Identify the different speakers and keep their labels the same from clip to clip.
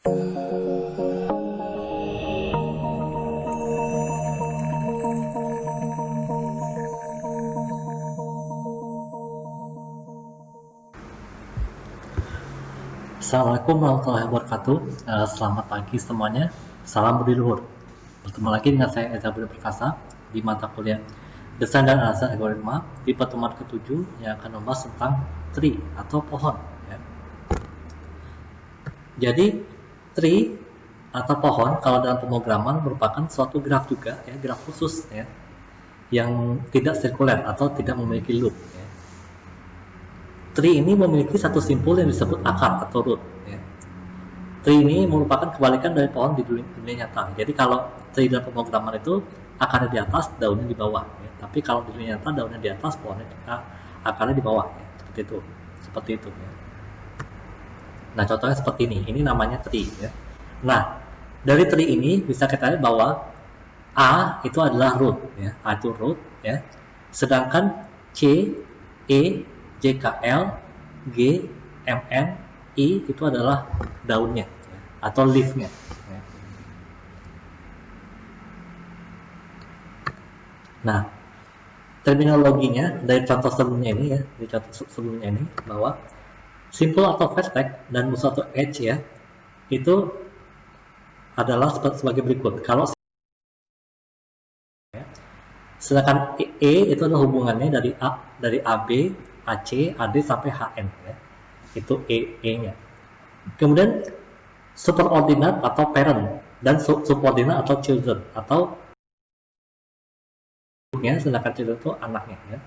Speaker 1: Assalamualaikum warahmatullahi wabarakatuh. Selamat pagi semuanya. Salam budi luhur. Bertemu lagi dengan saya Eza Budi Perkasa di mata kuliah Desain dan Analisis Algoritma di pertemuan ke-7 yang akan membahas tentang tree atau pohon. Ya. Jadi tree atau pohon kalau dalam pemrograman merupakan suatu graf juga, ya, graf khusus, ya, yang tidak sirkuler atau tidak memiliki loop. Ya. Tree ini memiliki satu simpul yang disebut akar atau root. Ya. Tree ini merupakan kebalikan dari pohon di dunia nyata. Jadi kalau tree dalam pemrograman itu akarnya di atas, daunnya di bawah. Ya. Tapi kalau di dunia nyata daunnya di atas, pohonnya akarnya di bawah. Ya. Seperti itu. Ya. Nah contohnya seperti ini. Ini namanya tree. Ya. Nah dari tree ini bisa kita lihat bahwa A itu adalah root. Ya. A itu root. Ya. Sedangkan C, E, JKL, G, MN, I itu adalah daunnya, ya, atau leaf-nya. Ya. Nah, terminologinya dari contoh sebelumnya ini, ya, di contoh sebelumnya ini bahwa simple atau vertex dan musuh atau edge, ya, itu adalah sebagai berikut. Kalau ya, sedangkan E itu adalah hubungannya dari AB, AC, AD sampai HN, ya. Itu E-nya. Kemudian superordinate atau parent dan subordinate atau children atau sedangkan children itu anaknya, ya.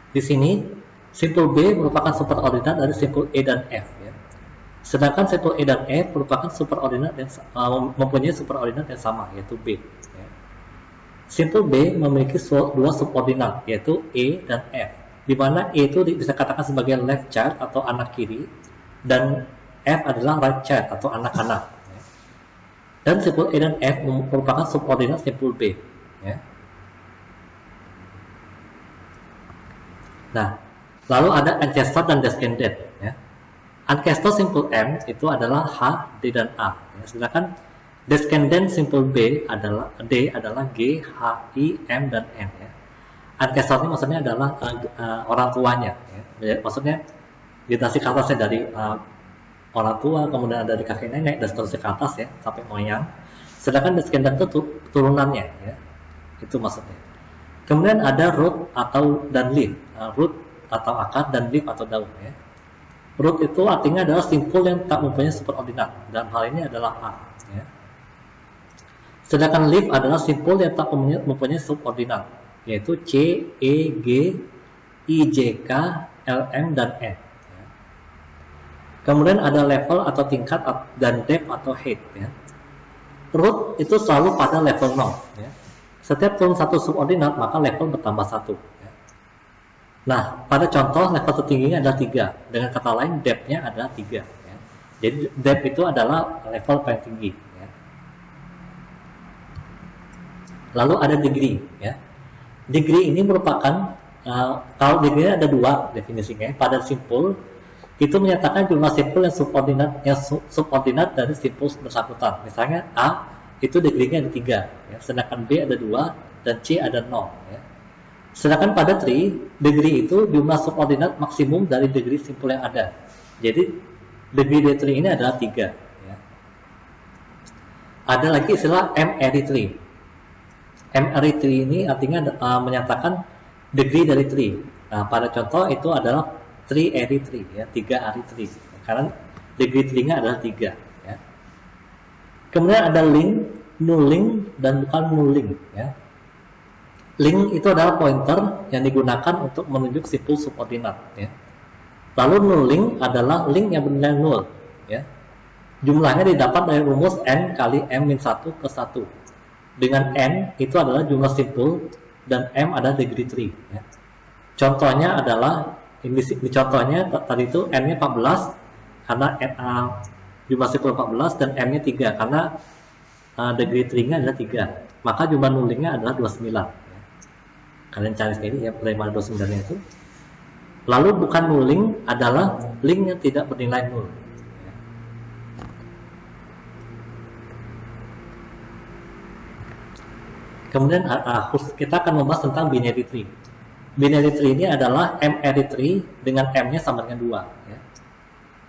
Speaker 1: Di sini simpul B merupakan superordinate dari simpul E dan F, ya. Sedangkan simpul E dan F merupakan superordinate yang mempunyai superordinate yang sama, yaitu B. Ya. Simpul B memiliki dua subordinat, yaitu E dan F, di mana E itu bisa katakan sebagai left child atau anak kiri, dan F adalah right child atau anak kanan. Ya. Dan simpul E dan F merupakan subordinat simpul B. Ya. Nah, lalu ada ancestor dan descendant. Ya. Ancestor simpul M itu adalah H, D, dan A. Ya. Sedangkan descendant simpul D adalah G, H, I, M, dan N. Ya. Ancestor ini maksudnya adalah orang tuanya. Ya. Maksudnya generasi ke atasnya dari orang tua, kemudian dari kakek nenek, dan seterusnya ke atas, ya, sampai moyang. Sedangkan descendant itu turunannya. Ya. Itu maksudnya. Kemudian ada root dan leaf. Root atau akar dan leaf atau daun. Ya. Root itu artinya adalah simpul yang tak mempunyai superordinat. Dalam hal ini adalah A. Ya. Sedangkan leaf adalah simpul yang tak mempunyai subordinat, yaitu C, E, G, I, J, K, L, M, dan N. Ya. Kemudian ada level atau tingkat dan depth atau height. Ya. Root itu selalu pada level 0. Ya. Setiap turun satu subordinat, maka level bertambah 1. Ya. Nah, pada contoh level tertingginya adalah 3. Dengan kata lain, depth-nya adalah 3. Ya. Jadi depth itu adalah level paling tinggi. Ya. Lalu ada degree. Ya. Degree ini merupakan, kalau degree ada dua definisinya. Pada simpul, itu menyatakan jumlah simpul yang subordinat dari simpul bersangkutan. Misalnya A, itu degree-nya ada 3. Ya. Sedangkan B ada 2, dan C ada 0. Ya. Sedangkan pada tree, degree itu jumlah subordinat maksimum dari degree simpul yang ada. Jadi, degree dari tree ini adalah 3. Ya. Ada lagi istilah M-array tree. M-array tree ini artinya menyatakan degree dari tree. Nah, pada contoh itu adalah 3-array tree, ya, 3-array tree. Karena degree tree-nya adalah 3. Ya. Kemudian ada link, nulling, dan bukan nulling. Ya. Link itu adalah pointer yang digunakan untuk menunjuk simpul subordinat. Ya. Lalu nulling adalah link yang bernilai 0. Ya. Jumlahnya didapat dari rumus n kali m-1 ke 1. Dengan n itu adalah jumlah simpul dan m adalah degree tree. Ya. Contohnya adalah di contohnya tadi itu n-nya 14 karena jumlah simpul 14 dan m-nya 3 karena degree tree-nya adalah 3. Maka jumlah nullingnya adalah 29. Ya. Kalian cari sendiri ya dari mana 29-nya itu. Lalu bukan nulling adalah link yang tidak bernilai 0. Ya. Kemudian kita akan membahas tentang binary tree. Binary tree ini adalah m-array tree dengan m-nya sama dengan 2, ya.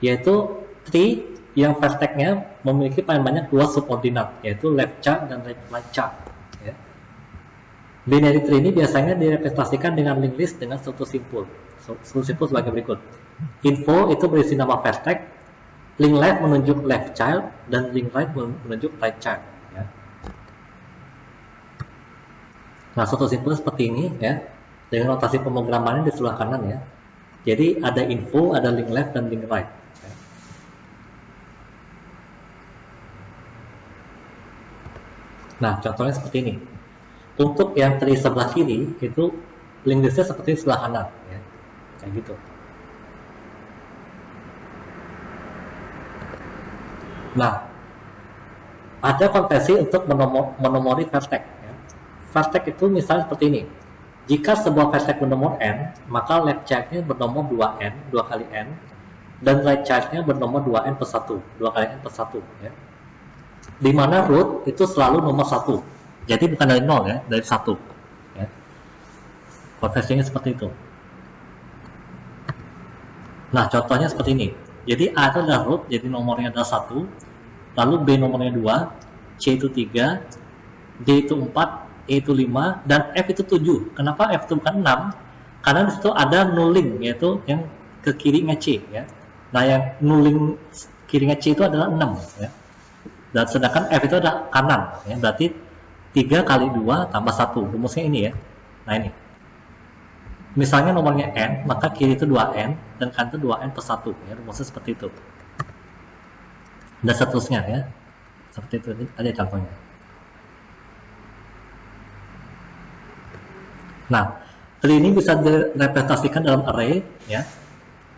Speaker 1: Yaitu tree yang vertex-nya memiliki paling banyak 2 subordinat, yaitu left child dan right child, ya. Binary tree ini biasanya direpresentasikan dengan linked list dengan struktur simpul. Struktur simpul sebagai berikut. Info itu berisi nama vertex, link left menunjuk left child, dan link right menunjuk right child, ya. Nah, struktur simpul seperti ini, ya, dengan notasi pemrogramannya di sebelah kanan, ya. Jadi ada info, ada link left dan link right, ya. Nah, contohnya seperti ini. Untuk yang tree sebelah kiri itu link listnya seperti sebelah kanan, ya, kayak gitu. Nah, ada konvensi untuk menomori vertex, ya. Vertex itu misalnya seperti ini. Jika sebuah vertex bernomor n, maka left child-nya bernomor 2n, 2 kali n, dan right child-nya bernomor 2n per 1, 2 kali n per 1, ya. Di mana root itu selalu nomor 1. Jadi bukan dari 0, ya, dari 1, ya. Konvensinya seperti itu. Nah, contohnya seperti ini. Jadi A itu adalah root, jadi nomornya adalah 1, lalu B nomornya 2, C itu 3, D itu 4, E itu 5, dan F itu 7. Kenapa F itu bukan 6? Karena di situ ada nulling, yaitu yang ke kirinya C, ya. Nah, yang nulling kirinya C itu adalah 6, ya. Dan sedangkan F itu ada kanan, ya. Berarti 3 kali 2 tambah 1. Rumusnya ini, ya. Nah, ini. Misalnya nomornya n, maka kiri itu 2n, dan kanan itu 2n per 1, ya. Rumusnya seperti itu. Dan seterusnya, ya. Seperti itu, ini ada contohnya. Nah, tree ini bisa direpresentasikan dalam array, ya.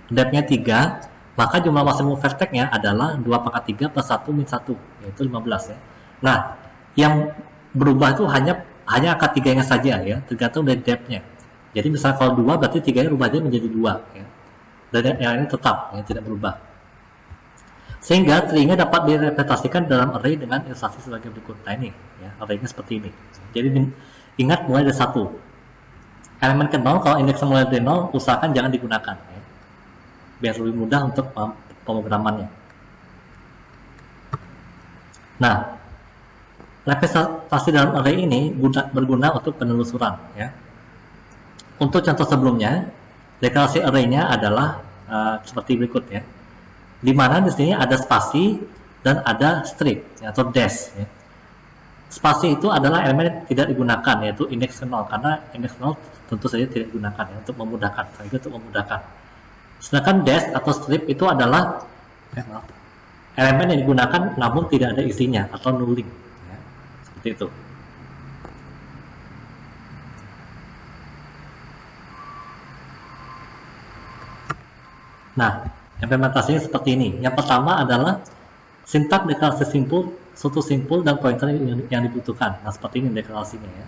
Speaker 1: Depth-nya 3, maka jumlah maksimum vertex-nya adalah 2 pangkat 3 plus 1 min 1, yaitu 15, ya. Nah, yang berubah itu hanya angka 3-nya saja, ya, tergantung dari depth-nya. Jadi misalnya kalau 2 berarti 3-nya rubah aja menjadi 2, ya. Dan yang ini tetap, ya, tidak berubah. Sehingga tree-nya dapat direpresentasikan dalam array dengan ilustrasi sebagai berikut. Nah, ini, ya, array-nya seperti ini. Jadi ingat mulai dari 1. Elemen ke 0, kalau indeksnya mulai dari 0, usahakan jangan digunakan, ya, biar lebih mudah untuk pemrogramannya. Nah, representasi dalam array ini berguna untuk penelusuran, ya. Untuk contoh sebelumnya, deklarasi array-nya adalah seperti berikut, ya. Di mana di sini ada spasi dan ada strip, ya, atau dash, ya. Spasi itu adalah elemen yang tidak digunakan, yaitu indeks 0, karena indeks 0 tentu saja tidak digunakan, ya, untuk memudahkan, untuk memudahkan. Sedangkan dash atau strip itu adalah elemen yang digunakan namun tidak ada isinya, atau nulling, ya. Seperti itu. Nah, implementasinya seperti ini. Yang pertama adalah sintak deklarasi simpul, struktur simpul, dan pointer yang dibutuhkan. Nah, seperti ini deklarasinya, ya.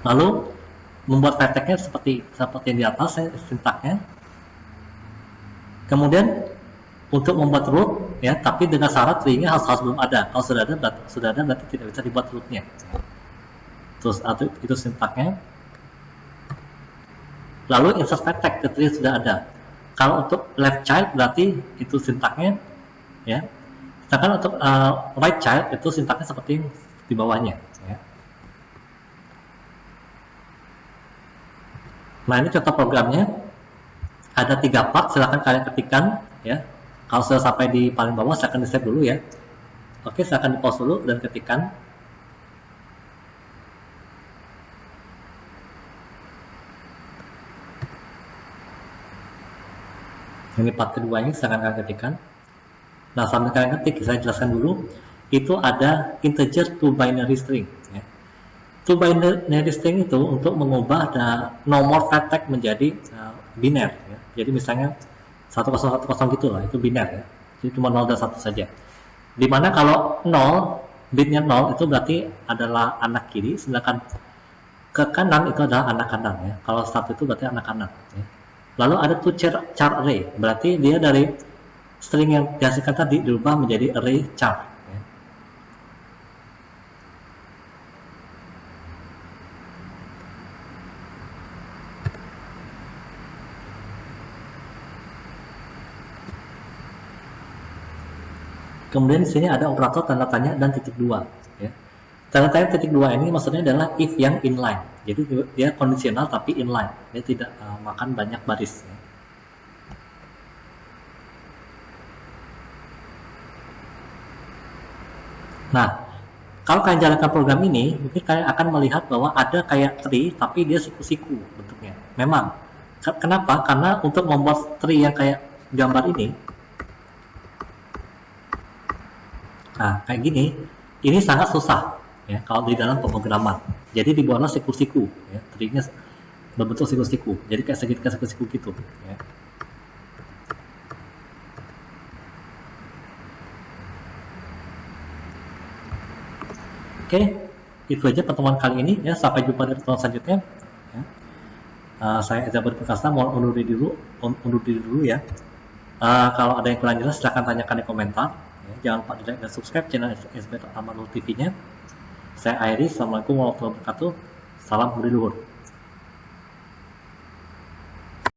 Speaker 1: Lalu membuat vertex-nya seperti yang di atas, sintaknya. Kemudian untuk membuat root, ya, tapi dengan syarat tree-nya harus belum ada. Kalau sudah ada berarti tidak bisa dibuat root-nya. Terus itu sintaknya. Lalu insert vertex ke tree sudah ada. Kalau untuk left child berarti itu sintaknya, ya. Sedangkan untuk right child itu sintaknya seperti di bawahnya, ya. Nah, ini contoh programnya. Ada 3 part, silahkan kalian ketikkan, ya. Kalau sudah sampai di paling bawah, silahkan di save dulu, ya. Oke, silahkan di pause dulu dan ketikkan. Ini part keduanya, silahkan kalian ketikkan. Nah, sambil kalian ketik, saya jelaskan dulu. Itu ada integer to binary string, ya. To binary string itu untuk mengubah nomor vertex menjadi biner, ya. Jadi misalnya 1010 gitu lah, itu biner, ya. Jadi cuma 0 dan 1 saja. Dimana kalau 0, bitnya 0 itu berarti adalah anak kiri, sedangkan ke kanan itu adalah anak kanan, ya. Kalau 1 itu berarti anak kanan, ya. Lalu ada to char array, berarti dia dari string yang dihasilkan tadi dirubah menjadi array char, ya. Kemudian di sini ada operator tanda tanya dan titik dua. Ya. Tanda tanya titik dua ini maksudnya adalah if yang inline. Jadi dia kondisional tapi inline. Dia tidak makan banyak baris. Ya. Nah, kalau kalian jalankan program ini, mungkin kalian akan melihat bahwa ada kayak tree, tapi dia siku-siku bentuknya. Memang. Kenapa? Karena untuk membuat tree yang kayak gambar ini, nah kayak gini, ini sangat susah ya kalau di dalam pemrograman. Jadi dibuatlah siku-siku, ya, tree-nya berbentuk siku-siku. Jadi kayak segitiga siku-siku gitu. Ya. Oke, itu aja pertemuan kali ini ya. Sampai jumpa di pertemuan selanjutnya. Ya. Saya Ezra Perkasa, mohon undur diri dulu ya. Kalau ada yang kurang jelas silahkan tanyakan di komentar. Ya. Jangan lupa like dan subscribe channel SB Amanul TV-nya. Saya Airi, assalamualaikum warahmatullahi wabarakatuh. Salam budi luhur.